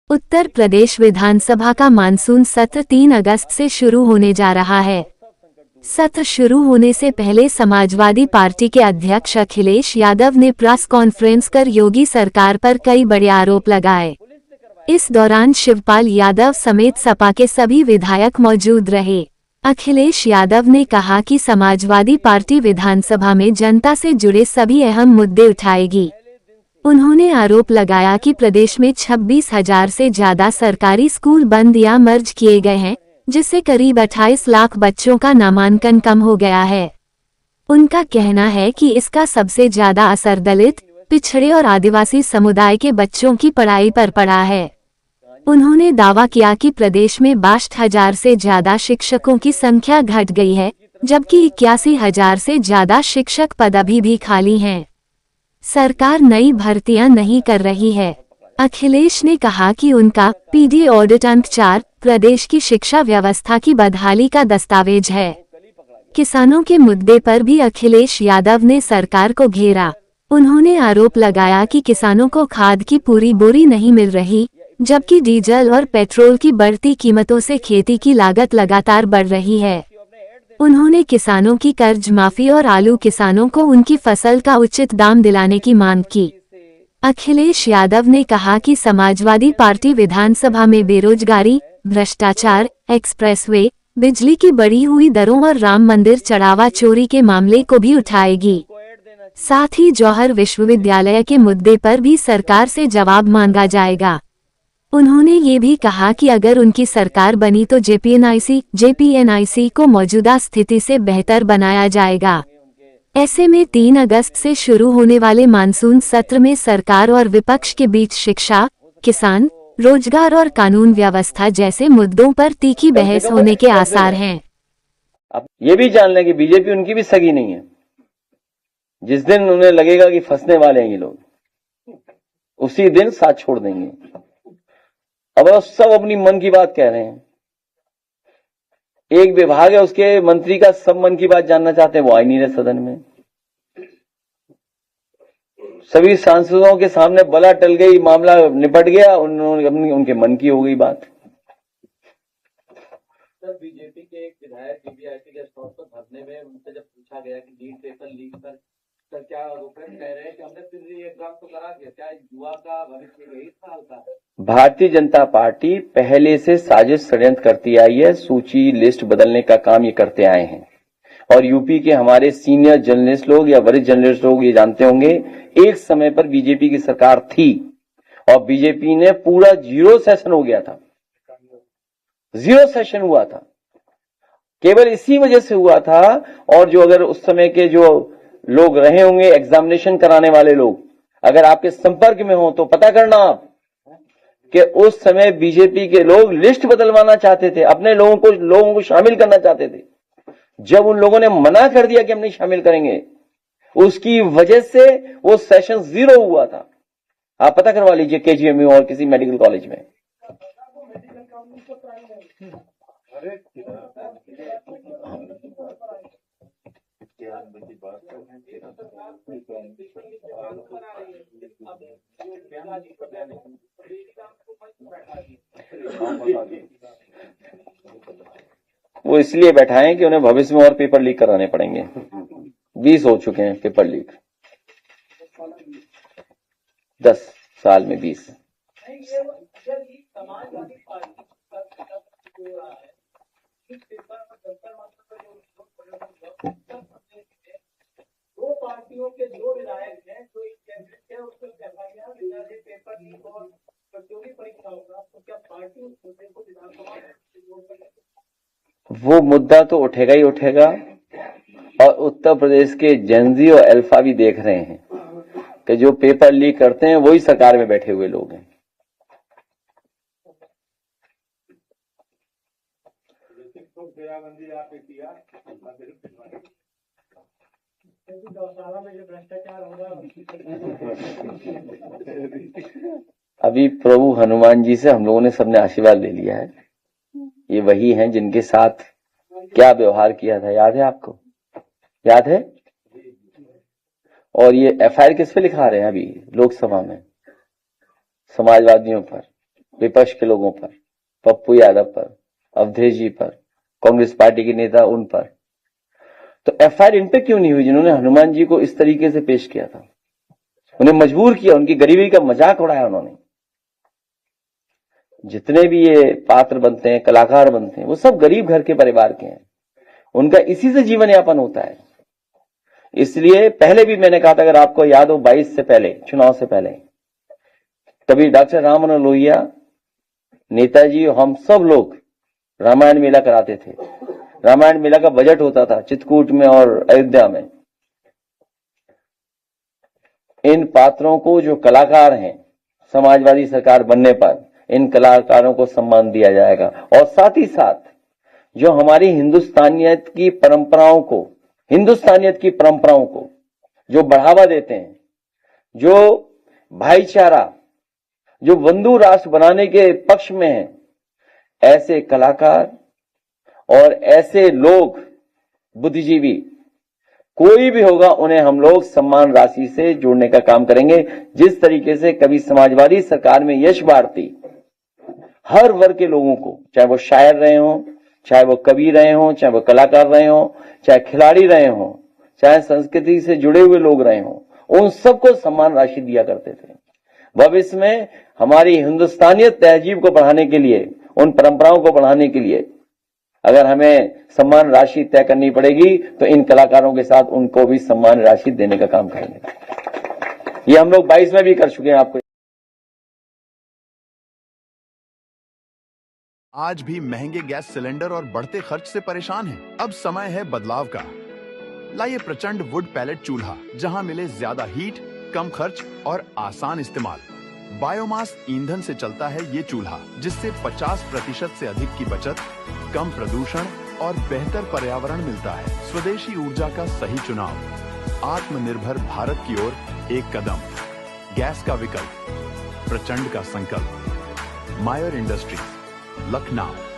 उत्तर प्रदेश विधानसभा का मानसून सत्र 3 अगस्त से शुरू होने जा रहा है। सत्र शुरू होने से पहले समाजवादी पार्टी के अध्यक्ष अखिलेश यादव ने प्रेस कॉन्फ्रेंस कर योगी सरकार पर कई बड़े आरोप लगाए। इस दौरान शिवपाल यादव समेत सपा के सभी विधायक मौजूद रहे। अखिलेश यादव ने कहा कि समाजवादी पार्टी विधानसभा में जनता से जुड़े सभी अहम मुद्दे उठाएगी। उन्होंने आरोप लगाया कि प्रदेश में 26,000 से ज्यादा सरकारी स्कूल बंद या मर्ज किए गए हैं, जिससे करीब 28 लाख बच्चों का नामांकन कम हो गया है। उनका कहना है कि इसका सबसे ज्यादा असर दलित, पिछड़े और आदिवासी समुदाय के बच्चों की पढ़ाई पर पड़ा है। उन्होंने दावा किया कि प्रदेश में 62,000 से ज्यादा शिक्षकों की संख्या घट गई है, जबकि 81,000 से ज्यादा शिक्षक पद अभी भी खाली हैं। सरकार नई भर्तियां नहीं कर रही है। अखिलेश ने कहा कि उनका पीडी ऑडिट अंक 4 प्रदेश की शिक्षा व्यवस्था की बदहाली का दस्तावेज है। किसानों के मुद्दे पर भी अखिलेश यादव ने सरकार को घेरा। उन्होंने आरोप लगाया कि किसानों को खाद की पूरी बोरी नहीं मिल रही, जबकि डीजल और पेट्रोल की बढ़ती कीमतों से खेती की लागत लगातार बढ़ रही है। उन्होंने किसानों की कर्ज माफी और आलू किसानों को उनकी फसल का उचित दाम दिलाने की मांग की। अखिलेश यादव ने कहा कि समाजवादी पार्टी विधानसभा में बेरोजगारी, भ्रष्टाचार, एक्सप्रेसवे, बिजली की बढ़ी हुई दरों और राम मंदिर चढ़ावा चोरी के मामले को भी उठाएगी। साथ ही जौहर विश्वविद्यालय के मुद्दे पर भी सरकार से जवाब मांगा जाएगा। उन्होंने ये भी कहा कि अगर उनकी सरकार बनी तो जेपीएनआईसी को मौजूदा स्थिति से बेहतर बनाया जाएगा। ऐसे में 3 अगस्त से शुरू होने वाले मानसून सत्र में सरकार और विपक्ष के बीच शिक्षा, किसान, रोजगार और कानून व्यवस्था जैसे मुद्दों पर तीखी बहस होने के आसार हैं। अब ये भी जान लें कि बीजेपी उनकी भी सगी नहीं है। जिस दिन उन्हें लगेगा कि फंसने वाले हैं ये लोग, उसी दिन साथ छोड़ देंगे। अब वो सब अपनी मन की बात कह रहे हैं। एक विभाग है उसके मंत्री का सब मन की बात जानना चाहते हैं, वो आ ही नहीं रहे सदन में। सभी सांसदों के सामने बला टल गई, मामला निपट गया, उन्होंने उनके मन की हो गई बात। सर, बीजेपी के एक विधायक जीबीआईसी गेस्ट हाउस पर धरने में उनसे जब पूछा गया कि लीड पेपर लीक पर सर क्या रोक रहे, कह रहे हैं कि हमने फिर एग्जाम तो करा दिया, क्या युवा का भविष्य यही साल का है? भारतीय जनता पार्टी पहले से साजिश षड्यंत्र करती आई है। सूची लिस्ट बदलने का काम ये करते आए हैं। और यूपी के हमारे सीनियर जर्नलिस्ट लोग या वरिष्ठ जर्नलिस्ट लोग ये जानते होंगे, एक समय पर बीजेपी की सरकार थी और बीजेपी ने पूरा 0 सेशन हो गया था। 0 सेशन हुआ था, केवल इसी वजह से हुआ था। और जो अगर उस समय के जो लोग रहे होंगे एग्जामिनेशन कराने वाले लोग, अगर आपके संपर्क में हो तो पता करना आप कि उस समय बीजेपी के लोग लिस्ट बदलवाना चाहते थे, अपने लोगों को शामिल करना चाहते थे। जब उन लोगों ने मना कर दिया कि हम नहीं शामिल करेंगे, उसकी वजह से वो सेशन 0 हुआ था। आप पता करवा लीजिए केजीएमयू और किसी मेडिकल कॉलेज में। वो इसलिए बैठाएं कि उन्हें भविष्य में और पेपर लीक कराने पड़ेंगे। 20 हो चुके हैं पेपर लीक, 10 साल में 20। दो पार्टियों के जो विधायक हैं, जो एक कैबिनेट है, उसको पेपर लीक और प्रतियोगी परीक्षा होगा, तो क्या पार्टी उस मुद्दे को विधानसभा वो मुद्दा तो उठेगा ही उठेगा। और उत्तर प्रदेश के जेनजी और अल्फा भी देख रहे हैं कि जो पेपर लीक करते हैं वही सरकार में बैठे हुए लोग हैं। अभी प्रभु हनुमान जी से हम लोगों ने सबने आशीर्वाद ले लिया है। ये वही हैं जिनके साथ क्या व्यवहार किया था, याद है आपको? याद है? और ये एफआईआर किस पे लिखा रहे हैं अभी लोकसभा में? समाजवादियों पर। विपक्ष के लोगों पर, पप्पू यादव पर, अवधेश जी पर, कांग्रेस पार्टी के नेता उन पर, तो एफआईआर इन पे क्यों नहीं हुई जिन्होंने हनुमान जी को इस तरीके से पेश किया था? उन्हें मजबूर किया, उनकी गरीबी का मजाक उड़ाया उन्होंने। जितने भी ये पात्र बनते हैं, कलाकार बनते हैं, वो सब गरीब घर के परिवार के हैं, उनका इसी से जीवन यापन होता है। इसलिए पहले भी मैंने कहा था, अगर आपको याद हो 22 से पहले, चुनाव से पहले, तभी डॉक्टर राम मनोहर लोहिया, नेताजी, हम सब लोग रामायण मेला कराते थे। रामायण मेला का बजट होता था चित्रकूट में और अयोध्या में। इन पात्रों को, जो कलाकार हैं, समाजवादी सरकार बनने पर इन कलाकारों को सम्मान दिया जाएगा। और साथ ही साथ जो हमारी हिंदुस्तानियत की परंपराओं को जो बढ़ावा देते हैं, जो भाईचारा, जो बंधु राष्ट्र बनाने के पक्ष में है, ऐसे कलाकार और ऐसे लोग, बुद्धिजीवी, कोई भी होगा, उन्हें हम लोग सम्मान राशि से जोड़ने का काम करेंगे। जिस तरीके से कभी समाजवादी सरकार में यश भारती हर वर्ग के लोगों को, चाहे वो शायर रहे हों, चाहे वो कवि रहे हों, चाहे वो कलाकार रहे हों, चाहे खिलाड़ी रहे हों, चाहे संस्कृति से जुड़े हुए लोग रहे हों, उन सबको सम्मान राशि दिया करते थे। भविष्य में हमारी हिंदुस्तानियत तहजीब को बढ़ाने के लिए, उन परंपराओं को बढ़ाने के लिए अगर हमें सम्मान राशि तय करनी पड़ेगी, तो इन कलाकारों के साथ उनको भी सम्मान राशि देने का काम करेंगे। ये हम लोग 22 में भी कर चुके हैं। आपको आज भी महंगे गैस सिलेंडर और बढ़ते खर्च से परेशान हैं? अब समय है बदलाव का। लाइए प्रचंड वुड पैलेट चूल्हा, जहां मिले ज्यादा हीट, कम खर्च और आसान इस्तेमाल। बायोमास ईंधन से चलता है ये चूल्हा, जिससे 50% से अधिक की बचत, कम प्रदूषण और बेहतर पर्यावरण मिलता है। स्वदेशी ऊर्जा का सही चुनाव, आत्मनिर्भर भारत की ओर एक कदम। गैस का विकल्प, प्रचंड का संकल्प। मायर इंडस्ट्रीज, लखनऊ।